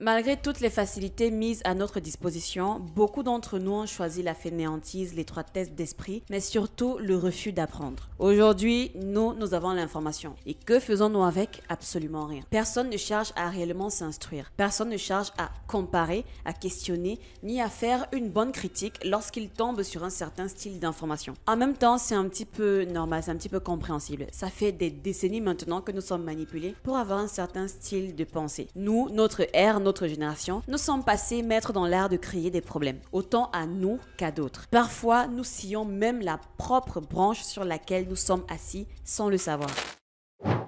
Malgré toutes les facilités mises à notre disposition, beaucoup d'entre nous ont choisi la fainéantise, l'étroitesse d'esprit, mais surtout le refus d'apprendre. Aujourd'hui, nous avons l'information. Et que faisons-nous avec? Absolument rien. Personne ne cherche à réellement s'instruire. Personne ne cherche à comparer, à questionner, ni à faire une bonne critique lorsqu'il tombe sur un certain style d'information. En même temps, c'est un petit peu normal, c'est un petit peu compréhensible. Ça fait des décennies maintenant que nous sommes manipulés pour avoir un certain style de pensée. Nous, notre ère, notre génération, nous sommes passés maîtres dans l'art de créer des problèmes, autant à nous qu'à d'autres. Parfois, nous sillons même la propre branche sur laquelle nous sommes assis sans le savoir.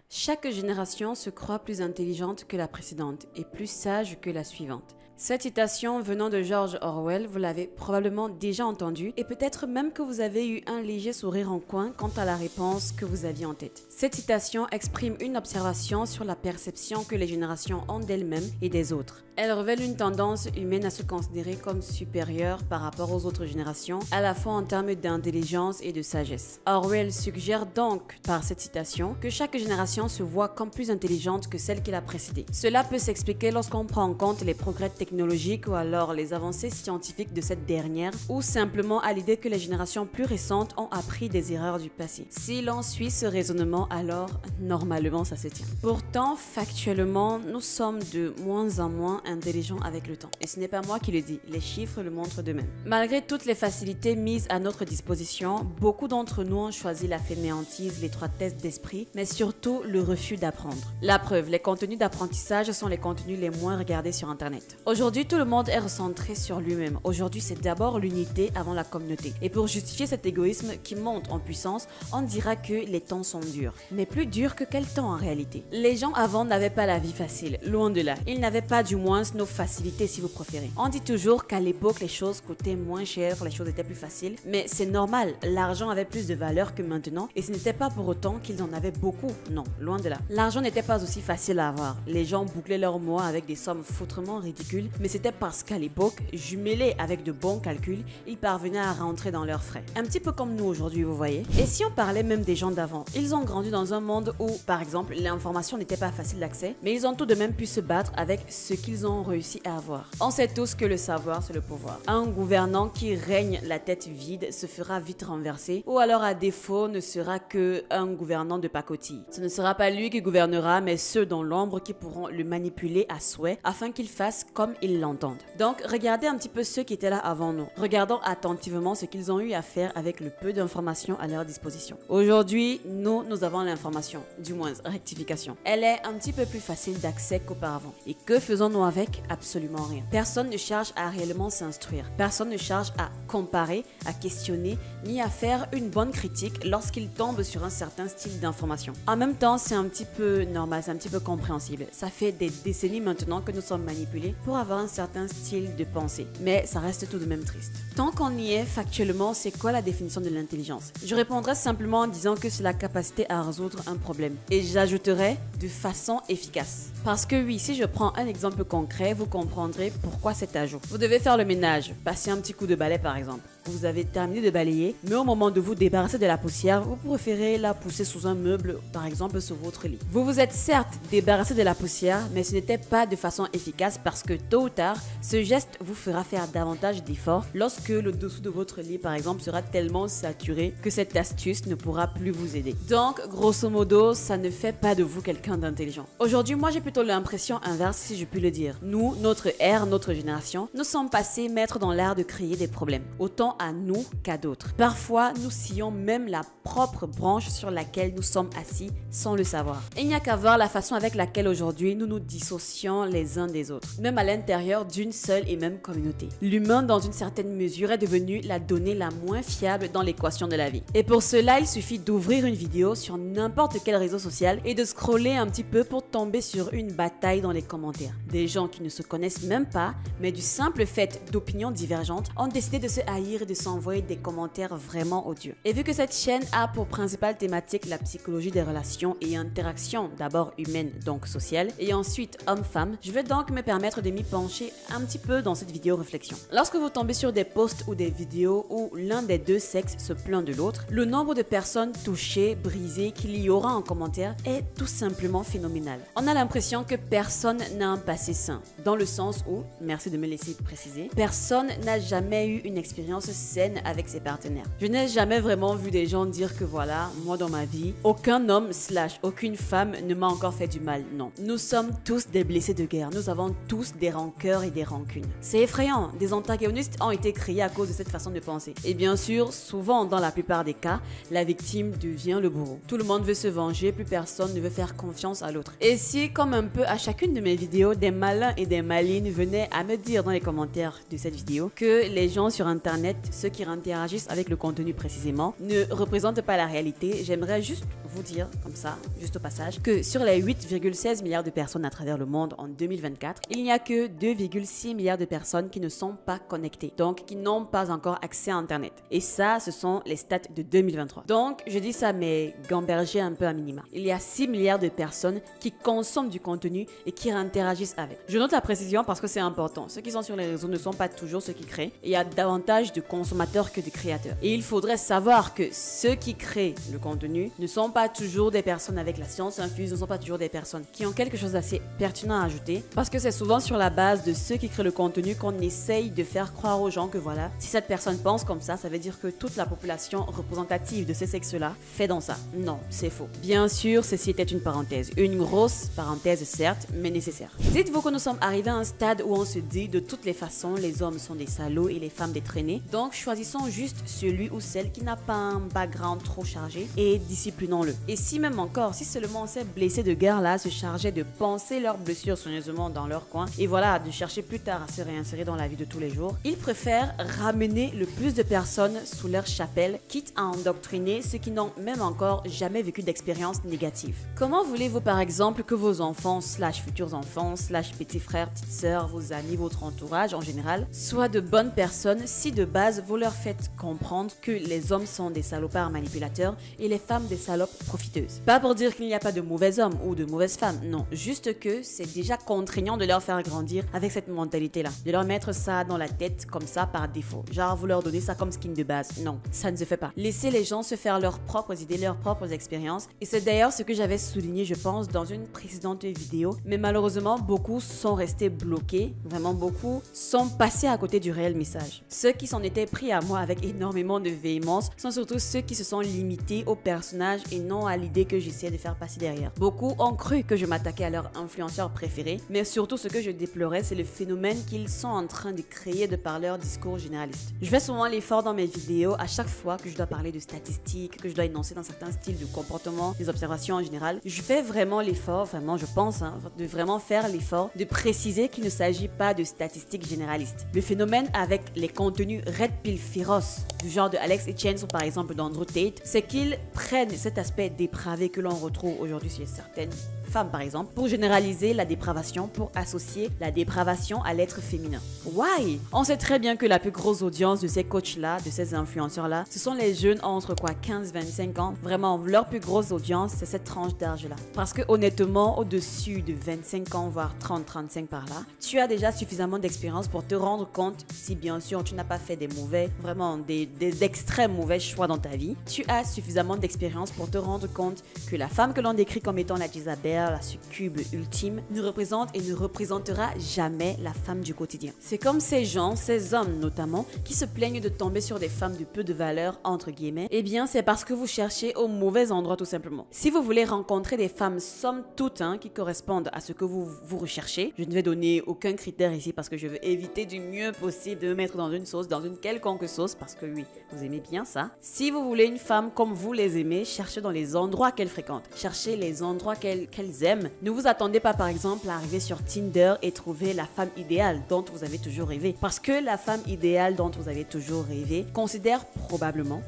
Chaque génération se croit plus intelligente que la précédente et plus sage que la suivante. Cette citation venant de George Orwell, vous l'avez probablement déjà entendue et peut-être même que vous avez eu un léger sourire en coin quant à la réponse que vous aviez en tête. Cette citation exprime une observation sur la perception que les générations ont d'elles-mêmes et des autres. Elle révèle une tendance humaine à se considérer comme supérieure par rapport aux autres générations, à la fois en termes d'intelligence et de sagesse. Orwell suggère donc par cette citation que chaque génération se voit comme plus intelligente que celle qui l'a précédée. Cela peut s'expliquer lorsqu'on prend en compte les progrès technologiques ou alors les avancées scientifiques de cette dernière, ou simplement à l'idée que les générations plus récentes ont appris des erreurs du passé. Si l'on suit ce raisonnement, alors normalement ça se tient. Pourtant, factuellement, nous sommes de moins en moins intelligents avec le temps. Et ce n'est pas moi qui le dis, les chiffres le montrent d'eux-mêmes. Malgré toutes les facilités mises à notre disposition, beaucoup d'entre nous ont choisi la fainéantise, l'étroitesse d'esprit, mais surtout le refus d'apprendre. La preuve, les contenus d'apprentissage sont les contenus les moins regardés sur Internet. Aujourd'hui, tout le monde est recentré sur lui-même. Aujourd'hui, c'est d'abord l'unité avant la communauté. Et pour justifier cet égoïsme qui monte en puissance, on dira que les temps sont durs. Mais plus durs que quel temps en réalité? Les gens avant n'avaient pas la vie facile, loin de là. Ils n'avaient pas du moins nos facilités si vous préférez. On dit toujours qu'à l'époque, les choses coûtaient moins cher, les choses étaient plus faciles. Mais c'est normal, l'argent avait plus de valeur que maintenant et ce n'était pas pour autant qu'ils en avaient beaucoup. Non, loin de là. L'argent n'était pas aussi facile à avoir. Les gens bouclaient leurs mois avec des sommes foutrement ridicules, mais c'était parce qu'à l'époque, jumelés avec de bons calculs, ils parvenaient à rentrer dans leurs frais. Un petit peu comme nous aujourd'hui, vous voyez. Et si on parlait même des gens d'avant, ils ont grandi dans un monde où, par exemple, l'information n'était pas facile d'accès, mais ils ont tout de même pu se battre avec ce qu'ils ont réussi à avoir. On sait tous que le savoir, c'est le pouvoir. Un gouvernant qui règne la tête vide se fera vite renverser, ou alors à défaut ne sera que un gouvernant de pacotille. Ce ne sera pas lui qui gouvernera, mais ceux dans l'ombre qui pourront le manipuler à souhait afin qu'il fasse comme ils l'entendent. Donc, regardez un petit peu ceux qui étaient là avant nous. Regardons attentivement ce qu'ils ont eu à faire avec le peu d'informations à leur disposition. Aujourd'hui, nous avons l'information, du moins rectification. Elle est un petit peu plus facile d'accès qu'auparavant. Et que faisons-nous avec? Absolument rien. Personne ne cherche à réellement s'instruire. Personne ne cherche à comparer, à questionner, ni à faire une bonne critique lorsqu'il tombe sur un certain style d'information. En même temps, c'est un petit peu normal, c'est un petit peu compréhensible. Ça fait des décennies maintenant que nous sommes manipulés pour avoir un certain style de pensée. Mais ça reste tout de même triste. Tant qu'on y est, factuellement, c'est quoi la définition de l'intelligence? Je répondrai simplement en disant que c'est la capacité à résoudre un problème. Et j'ajouterai de façon efficace. Parce que oui, si je prends un exemple concret, vous comprendrez pourquoi cet ajout. Vous devez faire le ménage, passer un petit coup de balai par exemple. Vous avez terminé de balayer, mais au moment de vous débarrasser de la poussière, vous préférez la pousser sous un meuble, par exemple sur votre lit. Vous vous êtes certes débarrassé de la poussière, mais ce n'était pas de façon efficace parce que tôt ou tard, ce geste vous fera faire davantage d'efforts lorsque le dessous de votre lit, par exemple, sera tellement saturé que cette astuce ne pourra plus vous aider. Donc, grosso modo, ça ne fait pas de vous quelqu'un d'intelligent. Aujourd'hui, moi, j'ai plutôt l'impression inverse, si je puis le dire. Nous, notre ère, notre génération, nous sommes passés maîtres dans l'art de créer des problèmes. Autant à nous qu'à d'autres. Parfois, nous sillons même la propre branche sur laquelle nous sommes assis sans le savoir. Et il n'y a qu'à voir la façon avec laquelle aujourd'hui nous nous dissocions les uns des autres, même à l'intérieur d'une seule et même communauté. L'humain, dans une certaine mesure, est devenu la donnée la moins fiable dans l'équation de la vie. Et pour cela, il suffit d'ouvrir une vidéo sur n'importe quel réseau social et de scroller un petit peu pour tomber sur une bataille dans les commentaires. Des gens qui ne se connaissent même pas, mais du simple fait d'opinions divergentes, ont décidé de se haïr et de s'envoyer des commentaires vraiment odieux. Et vu que cette chaîne a pour principale thématique la psychologie des relations et interactions, d'abord humaines, donc sociales, et ensuite homme-femme, je vais donc me permettre de m'y pencher un petit peu dans cette vidéo réflexion. Lorsque vous tombez sur des posts ou des vidéos où l'un des deux sexes se plaint de l'autre, le nombre de personnes touchées, brisées qu'il y aura en commentaire est tout simplement phénoménal. On a l'impression que personne n'a un passé sain sain, dans le sens où, merci de me laisser préciser, personne n'a jamais eu une expérience saine avec ses partenaires. Je n'ai jamais vraiment vu des gens dire que voilà, moi dans ma vie, aucun homme / aucune femme ne m'a encore fait du mal. Non. Nous sommes tous des blessés de guerre. Nous avons tous des rancœurs et des rancunes. C'est effrayant. Des antagonistes ont été créés à cause de cette façon de penser. Et bien sûr, souvent, dans la plupart des cas, la victime devient le bourreau. Tout le monde veut se venger, plus personne ne veut faire confiance à l'autre. Et si, comme un peu à chacune de mes vidéos, des malins et des malines venaient à me dire dans les commentaires de cette vidéo que les gens sur Internet, ceux qui interagissent avec le contenu précisément, ne représentent pas la réalité, j'aimerais juste vous dire, comme ça, juste au passage, que sur les 8,16 milliards de personnes à travers le monde en 2024, il n'y a que 2,6 milliards de personnes qui ne sont pas connectées, donc qui n'ont pas encore accès à Internet. Et ça, ce sont les stats de 2023. Donc, je dis ça, mais gamberger un peu à minima. Il y a 6 milliards de personnes qui consomment du contenu et qui interagissent avec. Je note la précision parce que c'est important. Ceux qui sont sur les réseaux ne sont pas toujours ceux qui créent. Et il y a davantage de consommateurs que de créateurs. Et il faudrait savoir que ceux qui créent le contenu ne sont pas toujours des personnes avec la science infuse, ne sont pas toujours des personnes qui ont quelque chose d'assez pertinent à ajouter. Parce que c'est souvent sur la base de ceux qui créent le contenu qu'on essaye de faire croire aux gens que voilà, si cette personne pense comme ça veut dire que toute la population représentative de ces sexes-là fait dans ça. Non, c'est faux. Bien sûr, ceci était une parenthèse. Une grosse parenthèse, certes, mais nécessaire. Dites-vous que nous sommes arrivés à un stade où on se dit de toutes les façons, les hommes sont des salauds et les femmes des traînées. Donc, choisissons juste celui ou celle qui n'a pas un background trop chargé et disciplinons-le. Et si même encore, si seulement ces blessés de guerre-là se chargeaient de penser leurs blessures soigneusement dans leur coin et voilà, de chercher plus tard à se réinsérer dans la vie de tous les jours, ils préfèrent ramener le plus de personnes sous leur chapelle, quitte à endoctriner ceux qui n'ont même encore jamais vécu d'expérience négative. Comment voulez-vous par exemple que vos enfants / futurs enfants / petits frères, petites sœurs, vos amis, votre entourage en général soient de bonnes personnes si de base vous leur faites comprendre que les hommes sont des salopards manipulateurs et les femmes des salopes profiteuses? Pas pour dire qu'il n'y a pas de mauvais hommes ou de mauvaises femmes, non, juste que c'est déjà contraignant de leur faire grandir avec cette mentalité-là, de leur mettre ça dans la tête comme ça par défaut, genre vous leur donnez ça comme skin de base. Non, ça ne se fait pas. Laissez les gens se faire leurs propres idées, leurs propres expériences, et c'est d'ailleurs ce que j'avais souligné, je pense, dans une précédente vidéo, mais malheureusement, beaucoup sont restés bloqués, vraiment beaucoup, sont passés à côté du réel message. Ceux qui s'en étaient pris à moi avec énormément de véhémence sont surtout ceux qui se sont limités au personnage et non à l'idée que j'essayais de faire passer derrière. Beaucoup ont cru que je m'attaquais à leur influenceur préféré, mais surtout ce que je déplorais, c'est le phénomène qu'ils sont en train de créer de par leur discours généraliste. Je fais souvent l'effort dans mes vidéos à chaque fois que je dois parler de statistiques, que je dois énoncer dans certains styles de comportement, des observations en général. Je fais vraiment l'effort, vraiment je pense, de vraiment faire l'effort de préciser qu'il ne s'agit pas de statistiques généralistes. Le phénomène avec les contenus red pill féroces du genre de Alex Hitchens ou par exemple d'Andrew Tate, c'est qu'ils prennent cet aspect dépravé que l'on retrouve aujourd'hui chez certaines femmes par exemple, pour généraliser la dépravation, pour associer la dépravation à l'être féminin. Why? On sait très bien que la plus grosse audience de ces coachs-là, de ces influenceurs-là, ce sont les jeunes entre quoi 15-25 ans. Vraiment, leur plus grosse audience, c'est cette tranche d'âge-là. Parce que honnêtement, au-dessus de 25 ans, voire 30-35 par là, tu as déjà suffisamment d'expérience pour te rendre compte, si bien sûr tu n'as pas fait des mauvais, vraiment des extrêmes mauvais choix dans ta vie, tu as suffisamment d'expérience pour te rendre compte que la femme que l'on décrit comme étant la Jezabel, la succube ultime, ne représente et ne représentera jamais la femme du quotidien. C'est comme ces gens, ces hommes notamment, qui se plaignent de tomber sur des femmes de peu de valeur, entre guillemets, eh bien c'est parce que vous cherchez au mauvais endroit tout simplement. Si vous voulez rencontrer des femmes somme toute qui correspondent à ce que vous recherchez, je ne vais donner aucun critère ici parce que je veux éviter du mieux possible de me mettre dans une sauce, dans une quelconque sauce, parce que oui, vous aimez bien ça. Si vous voulez une femme comme vous les aimez, cherchez dans les endroits qu'elle fréquente, cherchez les endroits qu'elles aiment. Ne vous attendez pas par exemple à arriver sur Tinder et trouver la femme idéale dont vous avez toujours rêvé. Parce que la femme idéale dont vous avez toujours rêvé considère probablement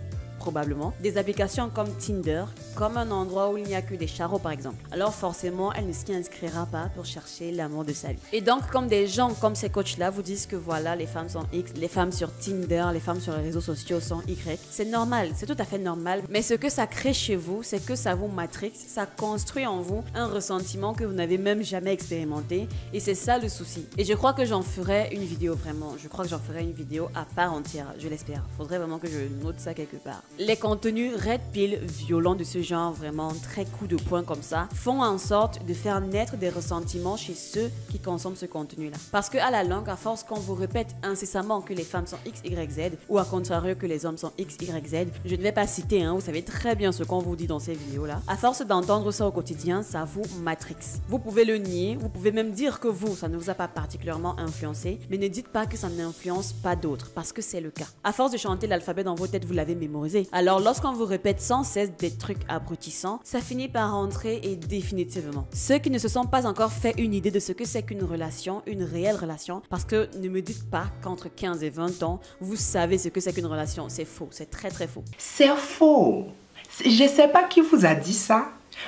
des applications comme Tinder comme un endroit où il n'y a que des charros par exemple. Alors forcément, elle ne s'y inscrira pas pour chercher l'amour de sa vie. Et donc, comme des gens comme ces coachs-là vous disent que voilà, les femmes sont X, les femmes sur Tinder, les femmes sur les réseaux sociaux sont Y, c'est normal, c'est tout à fait normal. Mais ce que ça crée chez vous, c'est que ça vous matrixe, ça construit en vous un ressentiment que vous n'avez même jamais expérimenté. Et c'est ça le souci. Et je crois que j'en ferai une vidéo vraiment. Je crois que j'en ferai une vidéo à part entière, je l'espère. Faudrait vraiment que je note ça quelque part. Les contenus red pill violents de ce genre, vraiment très coup de poing comme ça, font en sorte de faire naître des ressentiments chez ceux qui consomment ce contenu-là. Parce que à la longue, à force qu'on vous répète incessamment que les femmes sont X, Y, Z, ou à contrario que les hommes sont X, Y, Z, je ne vais pas citer, vous savez très bien ce qu'on vous dit dans ces vidéos-là. À force d'entendre ça au quotidien, ça vous matrixe. Vous pouvez le nier, vous pouvez même dire que ça ne vous a pas particulièrement influencé, mais ne dites pas que ça n'influence pas d'autres, parce que c'est le cas. À force de chanter l'alphabet dans vos têtes, vous l'avez mémorisé. Alors lorsqu'on vous répète sans cesse des trucs abrutissants, ça finit par rentrer et définitivement. Ceux qui ne se sont pas encore fait une idée de ce que c'est qu'une relation, une réelle relation, parce que ne me dites pas qu'entre 15 et 20 ans, vous savez ce que c'est qu'une relation. C'est faux, c'est très très faux. C'est faux. Je ne sais pas qui vous a dit ça,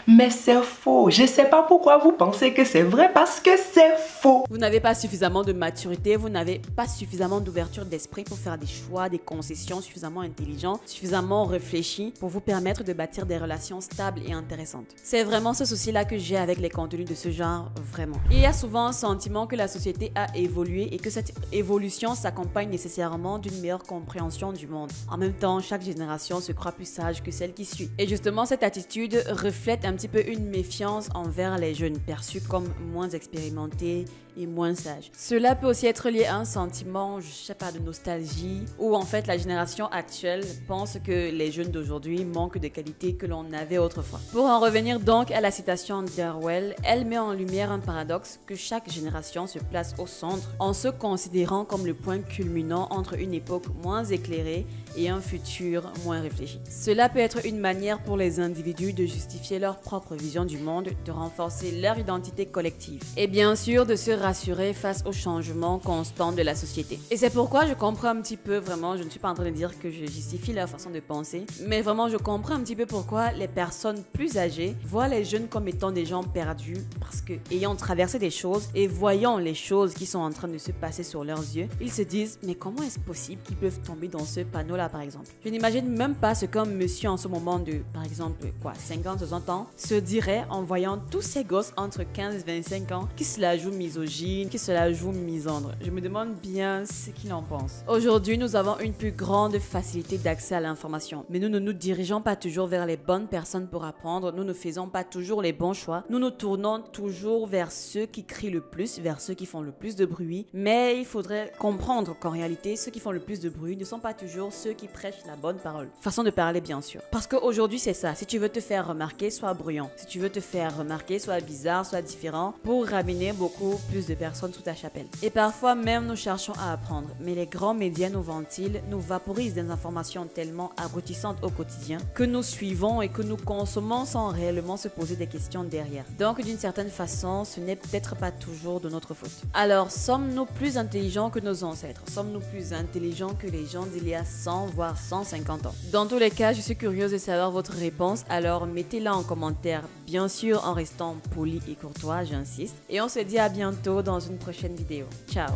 mais c'est faux. Je ne sais pas pourquoi vous pensez que c'est vrai, parce que c'est faux. Vous n'avez pas suffisamment de maturité, vous n'avez pas suffisamment d'ouverture d'esprit pour faire des choix, des concessions suffisamment intelligents, suffisamment réfléchis pour vous permettre de bâtir des relations stables et intéressantes. C'est vraiment ce souci-là que j'ai avec les contenus de ce genre, vraiment. Il y a souvent un sentiment que la société a évolué et que cette évolution s'accompagne nécessairement d'une meilleure compréhension du monde. En même temps, chaque génération se croit plus sage que celle qui suit. Et justement, cette attitude reflète un petit peu une méfiance envers les jeunes, perçus comme moins expérimentés et moins sages. Cela peut aussi être lié à un sentiment, je sais pas, de nostalgie, où en fait la génération actuelle pense que les jeunes d'aujourd'hui manquent de qualités que l'on avait autrefois. Pour en revenir donc à la citation d'Orwell, elle met en lumière un paradoxe que chaque génération se place au centre en se considérant comme le point culminant entre une époque moins éclairée et un futur moins réfléchi. Cela peut être une manière pour les individus de justifier leur propre vision du monde, de renforcer leur identité collective et bien sûr de se rassurer face aux changements constants de la société. Et c'est pourquoi je comprends un petit peu, vraiment, je ne suis pas en train de dire que je justifie leur façon de penser, mais vraiment je comprends un petit peu pourquoi les personnes plus âgées voient les jeunes comme étant des gens perdus, parce que ayant traversé des choses et voyant les choses qui sont en train de se passer sur leurs yeux, ils se disent mais comment est-ce possible qu'ils peuvent tomber dans ce panneau-là par exemple. Je n'imagine même pas ce qu'un monsieur en ce moment de, par exemple, 50-60 ans, se dirait en voyant tous ces gosses entre 15 et 25 ans qui se la jouent misogyne, qui se la jouent misandre. Je me demande bien ce qu'il en pense. Aujourd'hui, nous avons une plus grande facilité d'accès à l'information, mais nous ne nous dirigeons pas toujours vers les bonnes personnes pour apprendre, nous ne faisons pas toujours les bons choix, nous nous tournons toujours vers ceux qui crient le plus, vers ceux qui font le plus de bruit, mais il faudrait comprendre qu'en réalité, ceux qui font le plus de bruit ne sont pas toujours ceux qui prêchent la bonne parole. Façon de parler bien sûr. Parce qu'aujourd'hui c'est ça, si tu veux te faire remarquer, sois bruyant. Si tu veux te faire remarquer, sois bizarre, sois différent, pour ramener beaucoup plus de personnes sous ta chapelle. Et parfois même nous cherchons à apprendre, mais les grands médias nous ventilent, nous vaporisent des informations tellement abrutissantes au quotidien que nous suivons et que nous consommons sans réellement se poser des questions derrière. Donc d'une certaine façon, ce n'est peut-être pas toujours de notre faute. Alors sommes-nous plus intelligents que nos ancêtres? Sommes-nous plus intelligents que les gens d'il y a 100 voire 150 ans? Dans tous les cas, je suis curieuse de savoir votre réponse, alors mettez-la en commentaire, bien sûr en restant poli et courtois, j'insiste. Et on se dit à bientôt dans une prochaine vidéo. Ciao!